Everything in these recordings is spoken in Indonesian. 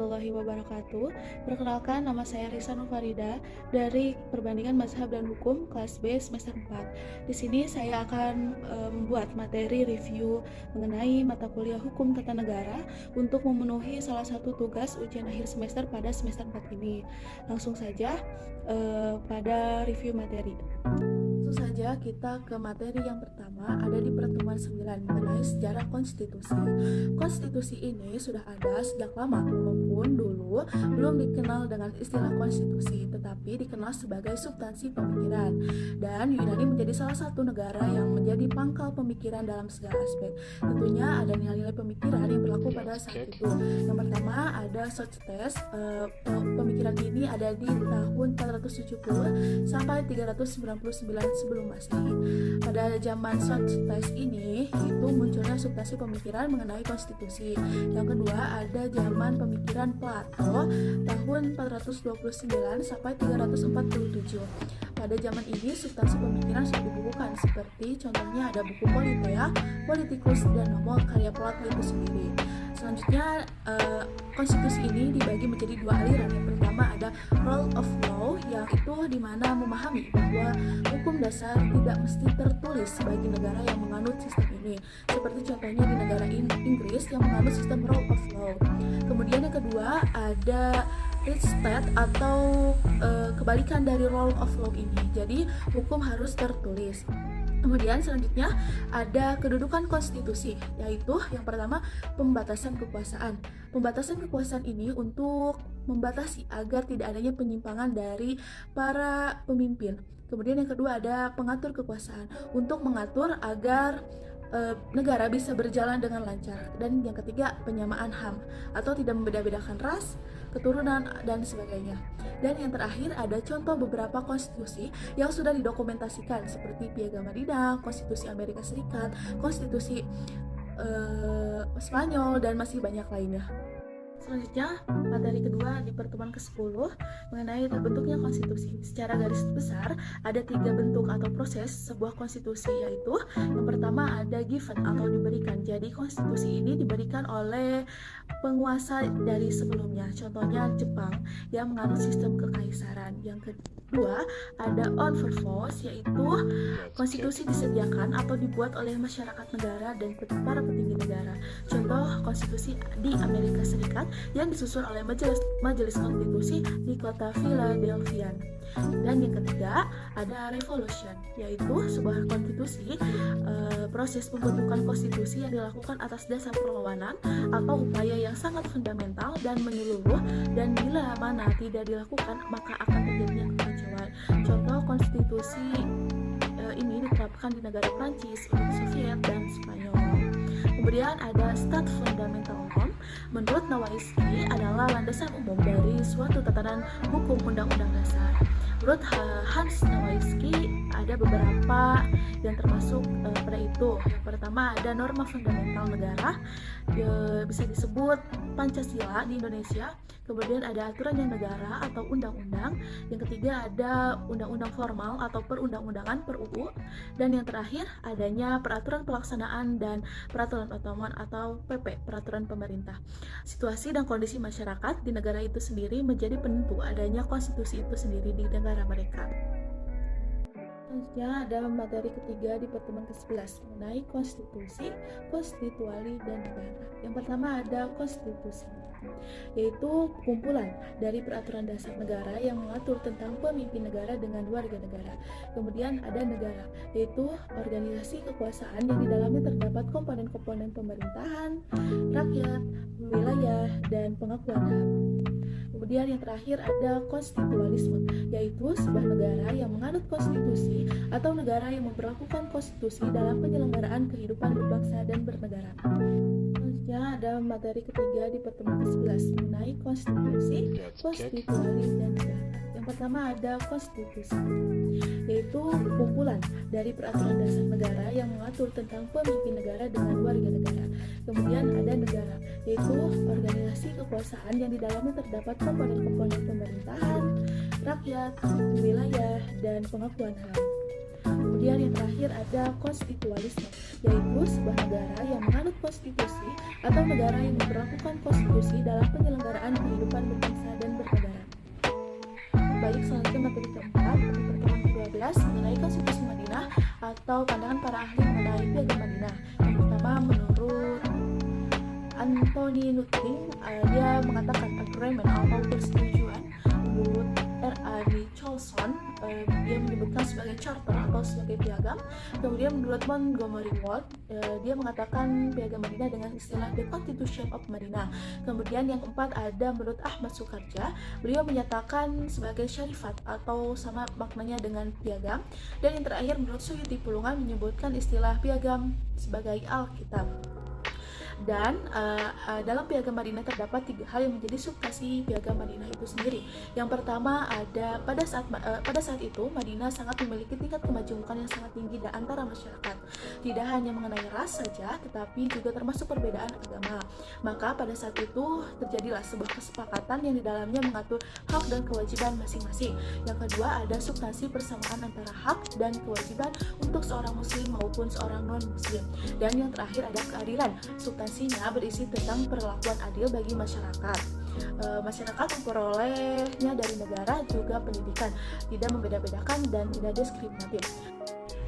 warahmatullahi wabarakatuh. Perkenalkan, nama saya Risa Nufarida dari Perbandingan Mazhab dan Hukum kelas B semester 4. Di sini saya akan membuat materi review mengenai mata kuliah Hukum Tata Negara untuk memenuhi salah satu tugas ujian akhir semester pada semester 4 ini. Langsung saja pada review materi. Langsung saja kita ke materi yang pertama, ada di pertemuan 9 mengenai sejarah konstitusi. Konstitusi ini sudah ada sejak lama, walaupun dulu belum dikenal dengan istilah konstitusi, tetapi dikenal sebagai substansi pemikiran. Dan Yunani menjadi salah satu negara yang menjadi pangkal pemikiran dalam segala aspek. Tentunya ada nilai-nilai pemikiran yang berlaku pada saat itu. Yang pertama ada Socrates. Pemikiran ini ada di tahun 470 sampai 399 sebelum Masehi. Pada zaman Socrates ini itu munculnya substansi pemikiran mengenai konstitusi. Yang kedua ada zaman pemikiran Plato tahun 429 sampai 347. Pada zaman ini substansi pemikiran sudah dibukukan, seperti contohnya ada buku Politeia, Politikus, dan Nomor karya Plato itu sendiri. Selanjutnya konstitusi ini dibagi menjadi dua aliran. Yang pertama ada rule of law, yang itu dimana memahami bahwa hukum dasar tidak mesti tertulis bagi negara yang menganut sistem ini, seperti contohnya di negara Inggris yang menganut sistem rule of law. Kemudian yang kedua ada Rechtsstaat atau kebalikan dari rule of law ini, jadi hukum harus tertulis. Kemudian selanjutnya ada kedudukan konstitusi, yaitu yang pertama pembatasan kekuasaan. Pembatasan kekuasaan ini untuk membatasi agar tidak adanya penyimpangan dari para pemimpin. Kemudian yang kedua ada pengatur kekuasaan, untuk mengatur agar negara bisa berjalan dengan lancar. Dan yang ketiga penyamaan HAM, atau tidak membeda-bedakan ras, keturunan, dan sebagainya. Dan yang terakhir ada contoh beberapa konstitusi yang sudah didokumentasikan, seperti Piagam Madinah, Konstitusi Amerika Serikat, Konstitusi Spanyol, dan masih banyak lainnya. Selanjutnya, materi kedua di pertemuan ke-10 mengenai terbentuknya konstitusi. Secara garis besar, ada 3 bentuk atau proses sebuah konstitusi, yaitu yang pertama ada given atau diberikan. Jadi konstitusi ini diberikan oleh penguasa dari sebelumnya. Contohnya Jepang yang menganut sistem kekaisaran. Yang kedua ada on purpose, yaitu konstitusi disediakan atau dibuat oleh masyarakat negara dan para petinggi negara. Contoh konstitusi di Amerika Serikat yang disusun oleh majelis konstitusi di kota Philadelphia. Dan yang ketiga ada revolution, yaitu sebuah konstitusi, proses pembentukan konstitusi yang dilakukan atas dasar perlawanan atau upaya yang sangat fundamental dan menyeluruh, dan bila mana tidak dilakukan maka akan terjadinya kekacauan. Contoh konstitusi ini diterapkan di negara Prancis, Uni Soviet, dan Spanyol. Kemudian ada stat fundamental law. Menurut Nawaisky adalah landasan umum dari suatu tatanan hukum undang-undang dasar. Menurut Hans Nawaisky ada beberapa yang termasuk pada itu. Yang pertama ada norma fundamental negara, bisa disebut Pancasila di Indonesia. Kemudian ada aturannya negara atau undang-undang. Yang ketiga ada undang-undang formal atau perundang-undangan, per UU. Dan yang terakhir adanya peraturan pelaksanaan dan peraturan otonom atau PP, peraturan pemerintah. Situasi dan kondisi masyarakat di negara itu sendiri menjadi penentu adanya konstitusi itu sendiri di negara mereka. Selanjutnya ada materi ketiga di pertemuan ke-11 mengenai konstitusi, konstituali, dan negara. Yang pertama ada konstitusi, yaitu kumpulan dari peraturan dasar negara yang mengatur tentang pemimpin negara dengan warga negara. Kemudian ada negara, yaitu organisasi kekuasaan yang di dalamnya terdapat komponen-komponen pemerintahan, rakyat, wilayah, dan pengakuan HAM. Kemudian yang terakhir ada konstitualisme, yaitu sebuah negara yang menganut konstitusi atau negara yang memperlakukan konstitusi dalam penyelenggaraan kehidupan berbangsa dan bernegara. Selanjutnya ada materi ketiga di pertemuan ke-11 mengenai konstitusi, konstituali, dan negara. Yang pertama ada konstitusi, yaitu kumpulan dari peraturan dasar negara yang mengatur tentang pemimpin negara dengan warga negara. Kemudian ada negara, yaitu organisasi kekuasaan yang di dalamnya terdapat komponen-komponen pemerintahan, rakyat, wilayah, dan pengakuan HAM. Kemudian yang terakhir ada konstitualisme, yaitu sebuah negara yang menganut konstitusi atau negara yang memperlakukan konstitusi dalam penyelenggaraan kehidupan berbangsa dan bernegara. Baik, selanjutnya materi keempat, di pertemuan ke-12 mengenai konstitusi Madinah atau pandangan para ahli mengenai Piagam Madinah. Yang pertama, menurut Anthony Nuting, dia mengatakan agreement atau persetujuan. Menurut R.A. Nicholson, dia menyebutkan sebagai charter atau sebagai piagam. Kemudian menurut Montgomery Ward, dia mengatakan Piagam Madinah dengan istilah The Constitution of Madinah. Kemudian yang keempat ada menurut Ahmad Sukarja, beliau menyatakan sebagai syarifat atau sama maknanya dengan piagam. Dan yang terakhir menurut Suyuti Pulungan menyebutkan istilah piagam sebagai Alkitab. Dan dalam Piagam Madinah terdapat 3 hal yang menjadi substansi Piagam Madinah itu sendiri. Yang pertama ada pada saat itu Madinah sangat memiliki tingkat kemajuan yang sangat tinggi di antara masyarakat. Tidak hanya mengenai ras saja, tetapi juga termasuk perbedaan agama. Maka pada saat itu terjadilah sebuah kesepakatan yang di dalamnya mengatur hak dan kewajiban masing-masing. Yang kedua ada substansi persamaan antara hak dan kewajiban untuk seorang muslim maupun seorang non-muslim. Dan yang terakhir ada keadilan. Substansinya berisi tentang perlakuan adil bagi masyarakat. Masyarakat memperolehnya dari negara juga pendidikan, tidak membeda-bedakan dan tidak diskriminatif.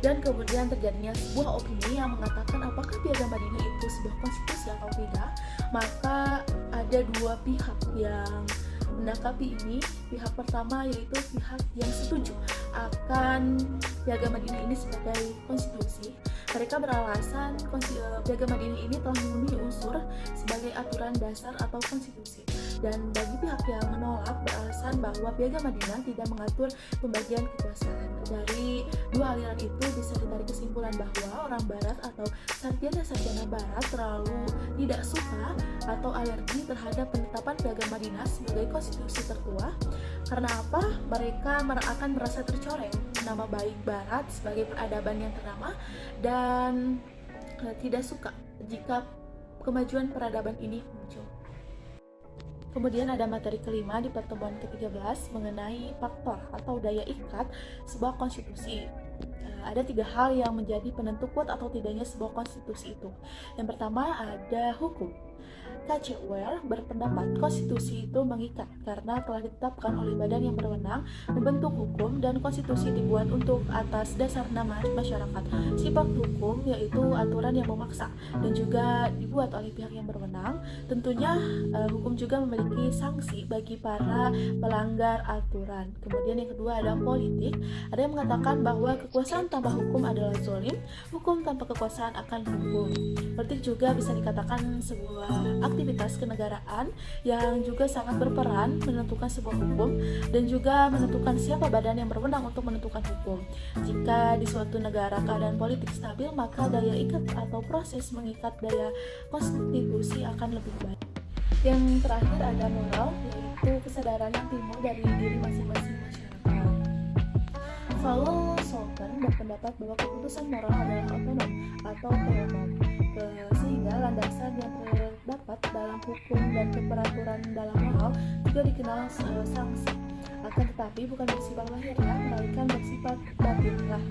Dan kemudian terjadinya sebuah opini yang mengatakan apakah Piagam Madinah itu sebuah konstitusi atau tidak. Maka ada 2 pihak yang menanggapi ini. Pihak pertama yaitu pihak yang setuju akan Piagam Madinah ini sebagai konstitusi. Mereka beralasan Piagam Madinah ini telah memenuhi unsur sebagai aturan dasar atau konstitusi. Dan bagi pihak yang menolak beralasan bahwa Piagam Madinah tidak mengatur pembagian kekuasaan. Dari 2 aliran itu bisa ditarik kesimpulan bahwa orang Barat atau sarjana-sarjana Barat terlalu tidak suka atau alergi terhadap penetapan Piagam Madinah sebagai konstitusi tertua. Karena apa? Mereka akan merasa tercoreng nama baik Barat sebagai peradaban yang ternama dan tidak suka jika kemajuan peradaban ini muncul. Kemudian ada materi kelima di pertemuan ke-13 mengenai faktor atau daya ikat sebuah konstitusi. Ada 3 hal yang menjadi penentu kuat atau tidaknya sebuah konstitusi itu. Yang pertama ada hukum. K.C. Ware berpendapat konstitusi itu mengikat karena telah ditetapkan oleh badan yang berwenang membentuk hukum dan konstitusi dibuat untuk atas dasar nama masyarakat. Sifat hukum yaitu aturan yang memaksa dan juga dibuat oleh pihak yang berwenang. Tentunya hukum juga memiliki sanksi bagi para pelanggar aturan. Kemudian yang kedua ada politik. Ada yang mengatakan bahwa kekuasaan tanpa hukum adalah zalim, hukum tanpa kekuasaan akan hukum. Politik juga bisa dikatakan sebuah aktivitas kenegaraan yang juga sangat berperan menentukan sebuah hukum dan juga menentukan siapa badan yang berwenang untuk menentukan hukum. Jika di suatu negara keadaan politik stabil, maka daya ikat atau proses mengikat daya konstitusi akan lebih baik. Yang terakhir ada moral, yaitu kesadaran yang timbul dari diri masing-masing masyarakat. Falwell Sultan berpendapat bahwa keputusan moral adalah otonom atau otonom, sehingga landasan yang terdapat dalam hukum dan keperaturan dalam moral juga dikenal sanksi. Akan tetapi bukan bersifat lahiriah, melainkan bersifat batiniah.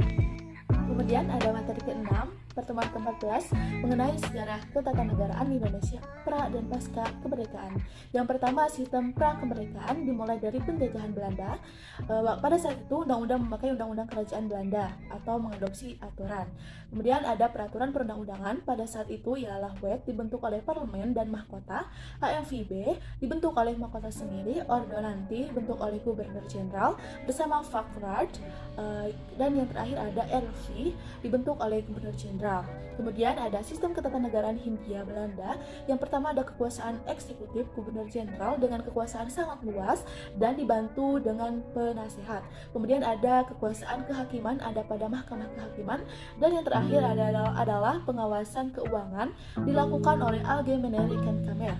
Kemudian ada materi ke-6, pertemuan ke-14 mengenai sejarah ketatanegaraan di Indonesia pra dan pasca kemerdekaan. Yang pertama, sistem pra kemerdekaan dimulai dari penjajahan Belanda. Pada saat itu undang-undang memakai undang-undang kerajaan Belanda atau mengadopsi aturan. Kemudian ada peraturan perundang-undangan. Pada saat itu ialah Wet dibentuk oleh parlemen dan mahkota, HMVB dibentuk oleh mahkota sendiri, Ordonanti dibentuk oleh gubernur jenderal bersama Fakrad, dan yang terakhir ada RV dibentuk oleh gubernur jenderal. Kemudian ada sistem ketatanegaraan Hindia Belanda. Yang pertama ada kekuasaan eksekutif gubernur jenderal dengan kekuasaan sangat luas dan dibantu dengan penasehat. Kemudian ada kekuasaan kehakiman ada pada mahkamah kehakiman, dan yang terakhir adalah pengawasan keuangan dilakukan oleh Allgemeine Rechnungskammer.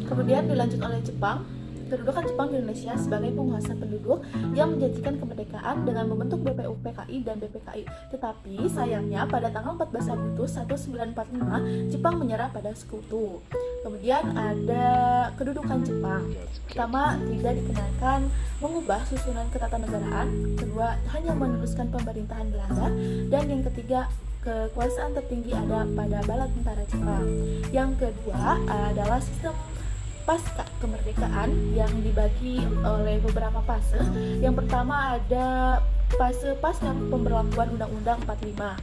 Kemudian dilanjut oleh Jepang. kedudukan Jepang di Indonesia sebagai penguasa penduduk yang menjanjikan kemerdekaan dengan membentuk BPUPKI dan BPKI. Tetapi sayangnya pada tanggal 14 Agustus 1945 Jepang menyerah pada Sekutu. Kemudian ada kedudukan Jepang. Pertama, tidak dikenakan mengubah susunan ketatanegaraan. Kedua, hanya meneruskan pemerintahan Belanda. Dan yang ketiga, kekuasaan tertinggi ada pada bala tentara Jepang. Yang kedua adalah sistem pasca kemerdekaan yang dibagi oleh beberapa fase. Yang pertama ada fase pasca pemberlakuan Undang-Undang 45.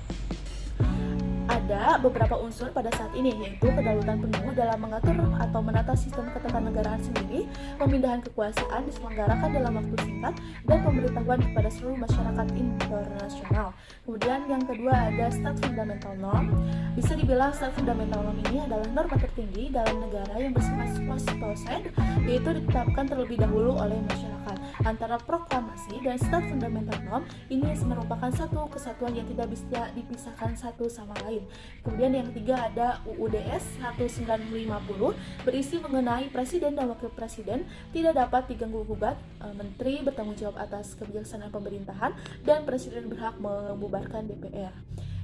Ada beberapa unsur pada saat ini, yaitu kedaulatan penuh dalam mengatur atau menata sistem ketatanegaraan sendiri, pemindahan kekuasaan diselenggarakan dalam waktu singkat, dan pemberitahuan kepada seluruh masyarakat internasional. Kemudian yang kedua ada Stat Fundamental Norm. Bisa dibilang Stat Fundamental Norm ini adalah norma tertinggi dalam negara yang bersifat post-process, yaitu ditetapkan terlebih dahulu oleh masyarakat. Antara proklamasi dan Stat Fundamental Norm ini merupakan satu kesatuan yang tidak bisa dipisahkan satu sama lain. Kemudian yang ketiga ada UUDS 1950 berisi mengenai presiden dan wakil presiden tidak dapat diganggu-gugat, menteri bertanggung jawab atas kebijaksanaan pemerintahan, dan presiden berhak membubarkan DPR.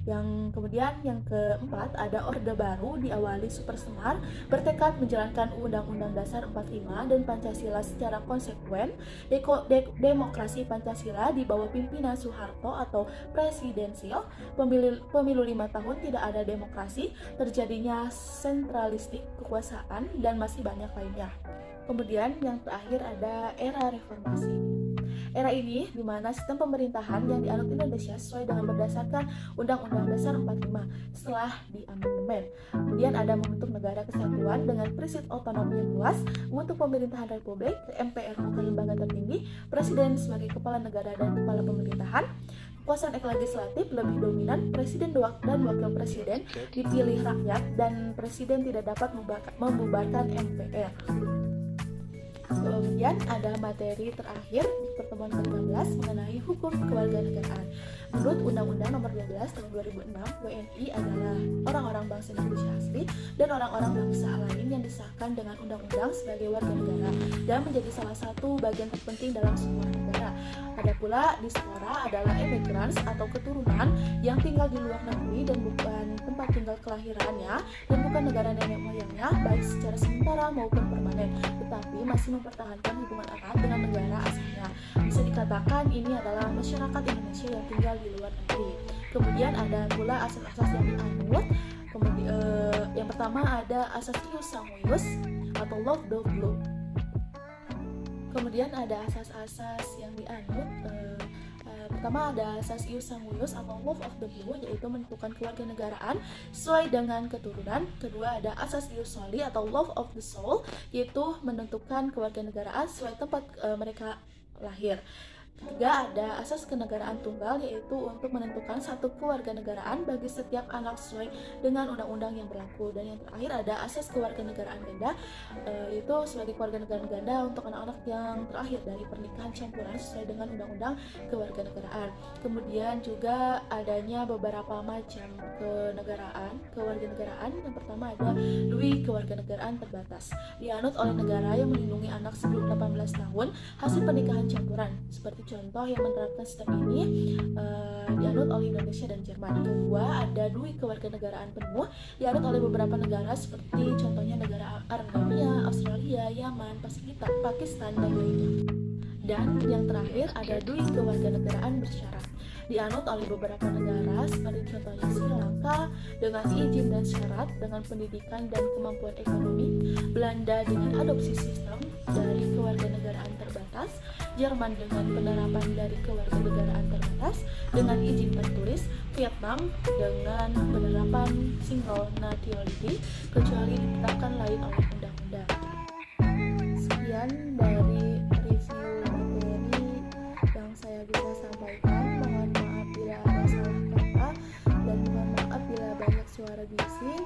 Yang kemudian yang keempat ada Orde Baru diawali Super Semar bertekad menjalankan Undang-Undang Dasar 45 dan Pancasila secara konsekuen. Demokrasi Pancasila di bawah pimpinan Soeharto atau presidensil, pemilu 5 tahun tidak ada demokrasi, terjadinya sentralistik kekuasaan, dan masih banyak lainnya. Kemudian yang terakhir ada era reformasi. Era ini di mana sistem pemerintahan yang dianut Indonesia sesuai dengan berdasarkan Undang-Undang Dasar 45 setelah diamandemen. Kemudian ada membentuk negara kesatuan dengan prinsip otonomi yang luas, membentuk pemerintahan republik, MPR bukan lembaga tertinggi, presiden sebagai kepala negara dan kepala pemerintahan. Kekuasaan legislatif lebih dominan, presiden dan wakil presiden dipilih rakyat, dan presiden tidak dapat membubarkan MPR. Kemudian ada materi terakhir di pertemuan ke-15 mengenai hukum kewarganegaraan. Menurut Undang-Undang Nomor 12 Tahun 2006, WNI adalah orang-orang bangsa Indonesia asli dan orang-orang bangsa lain yang disahkan dengan undang-undang sebagai warga negara dan menjadi salah satu bagian terpenting dalam sebuah negara. Ada pula diaspora adalah immigrants atau keturunan yang tinggal di luar negeri dan bukan tempat tinggal kelahirannya dan bukan negara nenek moyangnya, baik secara sementara maupun permanen, tetapi masih mempertahankan hubungan erat dengan negara asalnya. Bisa dikatakan ini adalah masyarakat Indonesia yang tinggal di luar negeri. Kemudian ada pula asas-asas yang dianut. Yang pertama ada asas ius sanguius atau love the law. Kemudian ada asas-asas yang dianut. Pertama ada asas ius sanguius atau love of the law, yaitu menentukan kewarganegaraan sesuai dengan keturunan. Kedua ada asas ius soli atau love of the soul, yaitu menentukan kewarganegaraan sesuai tempat mereka lahir. Ketiga ada asas kenegaraan tunggal, yaitu untuk menentukan satu kewarganegaraan bagi setiap anak sesuai dengan undang-undang yang berlaku. Dan yang terakhir ada asas kewarganegaraan ganda, yaitu sebagai kewarganegaraan ganda untuk anak-anak yang terakhir dari pernikahan campuran sesuai dengan undang-undang kewarganegaraan. Kemudian juga adanya beberapa macam kewarganegaraan. Yang pertama ada dui kewarganegaraan terbatas, dianut oleh negara yang melindungi anak sebelum 18 tahun hasil pernikahan campuran. Seperti contoh yang menerapkan sistem ini dianut oleh Indonesia dan Jerman. Kedua ada dui kewarganegaraan penuh, dianut oleh beberapa negara seperti contohnya negara Arabia, Australia, Yaman, Pakistan, dan lainnya. Dan yang terakhir ada dui kewarganegaraan bersyarat, dianut oleh beberapa negara seperti contohnya Sri Lanka dengan izin dan syarat dengan pendidikan dan kemampuan ekonomi, Belanda dengan adopsi sistem dari kewarganegaraan terbatas, Jerman dengan penerapan dari kewarganegaraan terbatas dengan izin tertulis, Vietnam dengan penerapan single nationality kecuali ditetapkan lain oleh undang-undang. Sekian dari review materi yang saya bisa sampaikan. Mohon maaf bila ada salah kata dan mohon maaf bila banyak suara bising.